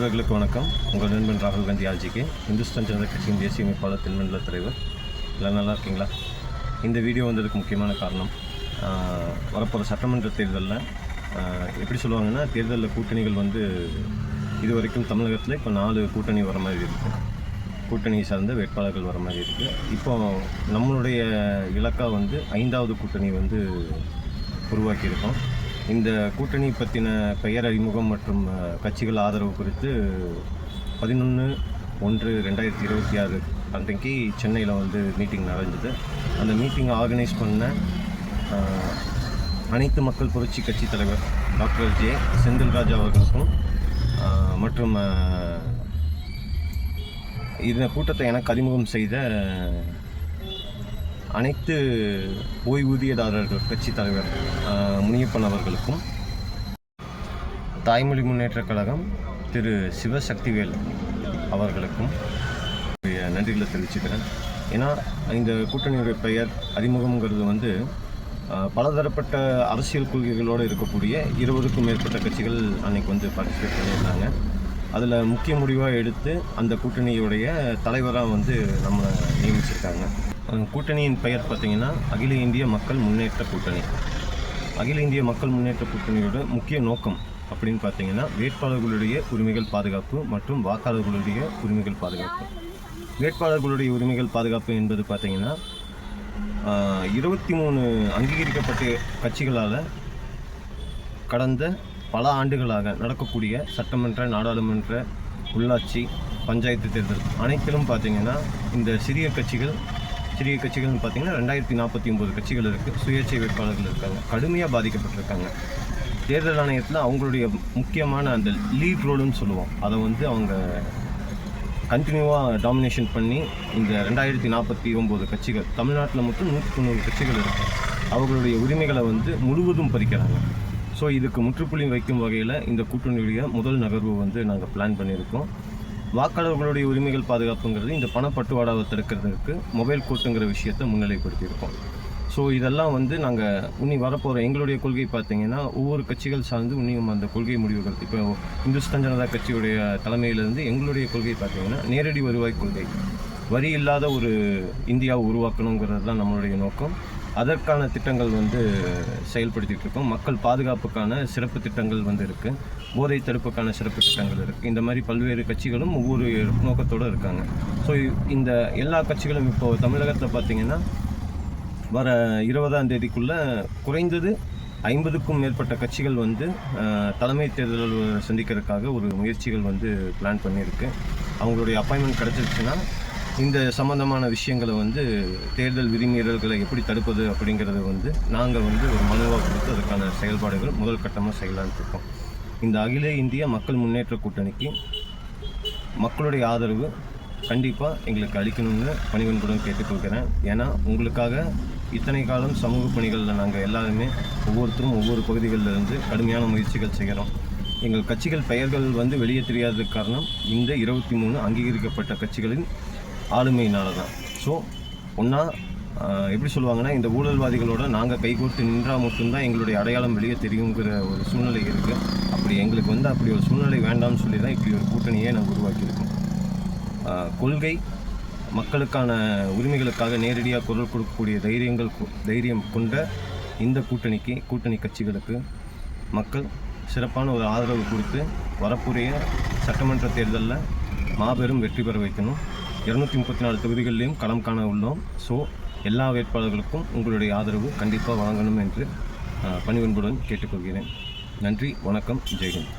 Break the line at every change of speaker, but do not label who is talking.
நண்பர்களுக்கு வணக்கம். உங்கள் நண்பன் ராகுல் காந்தி ஆர்ஜிகே, இந்துஸ்தான் ஜனதா கட்சியின் தேசிய அமைப்பாளர், தென்மண்டல தலைவர். எல்லாம் நல்லா இருக்கீங்களா? இந்த வீடியோ வந்ததுக்கு முக்கியமான காரணம், வரப்போகிற சட்டமன்ற தேர்தலில் எப்படி சொல்லுவாங்கன்னா, தேர்தலில் கூட்டணிகள் இது வரைக்கும் தமிழகத்தில் இப்போ 4 கூட்டணி வர மாதிரி இருக்குது. கூட்டணி சார்ந்த வேட்பாளர்கள் வர மாதிரி இருக்குது. இப்போ நம்மளுடைய இலக்கா 5வது கூட்டணி உருவாக்கியிருக்கோம். இந்த கூட்டணி பற்றின பெயர் அறிமுகம் மற்றும் கட்சிகள் ஆதரவு குறித்து 11/1/2026 அன்றைக்கு சென்னையில் மீட்டிங் நடந்தது. அந்த மீட்டிங் ஆர்கனைஸ் பண்ண அனைத்து மக்கள் புரட்சி கட்சி தலைவர் டாக்டர் ஜே செந்தில்ராஜ் அவர்களுக்கும் மற்றும் இந்த கூட்டத்தை எனக்கு அறிமுகம் செய்த அனைத்து ஓய்வூதியதாரர்கள் கட்சி தலைவர் முனியப்பன் அவர்களுக்கும், தாய்மொழி முன்னேற்றக் கழகம் திரு சிவசக்திவேல் அவர்களுக்கும் நன்றிகளை தெரிவிச்சுக்கிறேன். ஏன்னா இந்த கூட்டணியுடைய பெயர் அறிமுகங்கிறது பலதரப்பட்ட அரசியல் கொள்கைகளோடு இருக்கக்கூடிய 20க்கும் மேற்பட்ட கட்சிகள் அன்றைக்கி பார்ட்டிசிபேட் பண்ணியிருந்தாங்க. அதில் முக்கிய முடிவாக எடுத்து அந்த கூட்டணியுடைய தலைவராக நம்மளை நியமிச்சிருக்காங்க. கூட்டணியின் பெயர் பார்த்திங்கன்னா அகில இந்திய மக்கள் முன்னேற்ற கூட்டணி. அகில இந்திய மக்கள் முன்னேற்ற கூட்டணியோட முக்கிய நோக்கம் அப்படின்னு பார்த்திங்கன்னா, வேட்பாளர்களுடைய உரிமைகள் பாதுகாப்பு மற்றும் வாக்காளர்களுடைய உரிமைகள் பாதுகாப்பு. வேட்பாளர்களுடைய உரிமைகள் பாதுகாப்பு என்பது பார்த்திங்கன்னா, 23 அங்கீகரிக்கப்பட்ட கட்சிகளால் கடந்த பல ஆண்டுகளாக நடக்கக்கூடிய சட்டமன்ற, நாடாளுமன்ற, உள்ளாட்சி, பஞ்சாயத்து தேர்தல் அனைத்திலும் பார்த்திங்கன்னா இந்த சிறிய கட்சிகள்னு பார்த்திங்கன்னா 2049 கட்சிகள் இருக்குது. சுயேட்சை வேட்பாளர்கள் இருக்காங்க, கடுமையாக பாதிக்கப்பட்டிருக்காங்க. தேர்தல் ஆணையத்தில் அவங்களுடைய முக்கியமான அந்த லீட் ரோலுன்னு சொல்லுவோம், அதை அவங்க கண்டினியூவாக டாமினேஷன் பண்ணி இந்த 2049 கட்சிகள், தமிழ்நாட்டில் மட்டும் 190 கட்சிகள் இருக்குது, அவர்களுடைய உரிமைகளை முழுவதும் பறிக்கிறாங்க. ஸோ இதுக்கு முற்றுப்புள்ளி வைக்கும் வகையில் இந்த கூட்டணியுடைய முதல் நகர்வு நாங்கள் பிளான் பண்ணியிருக்கோம். வாக்காளர்களுடைய உரிமைகள் பாதுகாப்புங்கிறது இந்த பணப்பட்டுவாடாவை தடுக்கிறதுக்கு மொபைல் கோர்ட்டுங்கிற விஷயத்தை முன்னிலைப்படுத்தியிருக்கோம். ஸோ இதெல்லாம் நாங்கள் வரப்போகிற எங்களுடைய கொள்கை பார்த்திங்கன்னா, ஒவ்வொரு கட்சிகள் சார்ந்து அந்த கொள்கை முடிவுகள், இப்போ இந்துஸ்தான் ஜனதா கட்சியுடைய தலைமையிலிருந்து எங்களுடைய கொள்கை பார்த்திங்கன்னா, நேரடி வருவாய் கொள்கை, வரி இல்லாத ஒரு இந்தியாவை உருவாக்கணுங்கிறது தான் நம்மளுடைய நோக்கம். அதற்கான திட்டங்கள் செயல்படுத்திகிட்டு இருக்கோம். மக்கள் பாதுகாப்புக்கான சிறப்பு திட்டங்கள் இருக்குது, போதை தடுப்புக்கான சிறப்பு திட்டங்கள் இருக்குது. இந்த மாதிரி பல்வேறு கட்சிகளும் ஒவ்வொரு நோக்கத்தோடு இருக்காங்க. ஸோ இந்த எல்லா கட்சிகளும் இப்போது தமிழகத்தில் பார்த்திங்கன்னா, வர 20ஆம் தேதிக்குள்ளே குறைந்தது 50க்கும் மேற்பட்ட கட்சிகள் தலைமை தேர்தல் சந்திக்கிறதுக்காக ஒரு முயற்சிகள் பிளான் பண்ணியிருக்கு. அவங்களுடைய அப்பாயின்மெண்ட் கிடச்சிருச்சுன்னா இந்த சம்மந்தமான விஷயங்களை தேர்தல் விதிமீறல்களை எப்படி தடுப்பது அப்படிங்கிறத நாங்கள் ஒரு மனுவாக கொடுத்து அதுக்கான செயல்பாடுகள் முதல் கட்டமாக செய்யலான்னு இருக்கோம். இந்த அகில இந்திய மக்கள் முன்னேற்ற கூட்டணிக்கு மக்களுடைய ஆதரவு கண்டிப்பாக எங்களுக்கு அளிக்கணும்னு பணிவன்புடன் கேட்டுக்கொள்கிறேன். ஏன்னா உங்களுக்காக இத்தனை காலம் சமூக பணிகளில் நாங்கள் எல்லாருமே ஒவ்வொருத்தரும் ஒவ்வொரு பகுதிகளிலிருந்து கடுமையான முயற்சிகள் செய்கிறோம். எங்கள் கட்சிகள் பெயர்கள் வெளியே தெரியாததுக்கு காரணம் இந்த 23 அங்கீகரிக்கப்பட்ட கட்சிகளின் ஆளுமையினால தான். ஸோ ஒன்றா எப்படி சொல்லுவாங்கன்னா, இந்த ஊழல்வாதிகளோட நாங்கள் கைகோர்த்து நின்றால் மட்டும்தான் எங்களுடைய அடையாளம் வெளியே தெரியுங்கிற ஒரு சூழ்நிலை இருக்குது. அப்படி எங்களுக்கு அப்படி ஒரு சூழ்நிலை வேண்டாம்னு சொல்லி தான் இப்படி ஒரு கூட்டணியை நாங்கள் உருவாக்கியிருக்கோம். கொள்கை, மக்களுக்கான உரிமைகளுக்காக நேரடியாக குரல் கொடுக்கக்கூடிய தைரியம் கொண்ட இந்த கூட்டணி கட்சிகளுக்கு மக்கள் சிறப்பான ஒரு ஆதரவு கொடுத்து வரக்கூடிய சட்டமன்ற தேர்தலில் மாபெரும் வெற்றி பெற வைக்கணும். 234 தொகுதிகளிலையும் களம் காண உள்ளோம். ஸோ எல்லா வேட்பாளர்களுக்கும் உங்களுடைய ஆதரவு கண்டிப்பாக வழங்கணும் என்று பணிவன்புடன் கேட்டுக்கொள்கிறேன். நன்றி, வணக்கம், ஜெய்ஹிந்த்.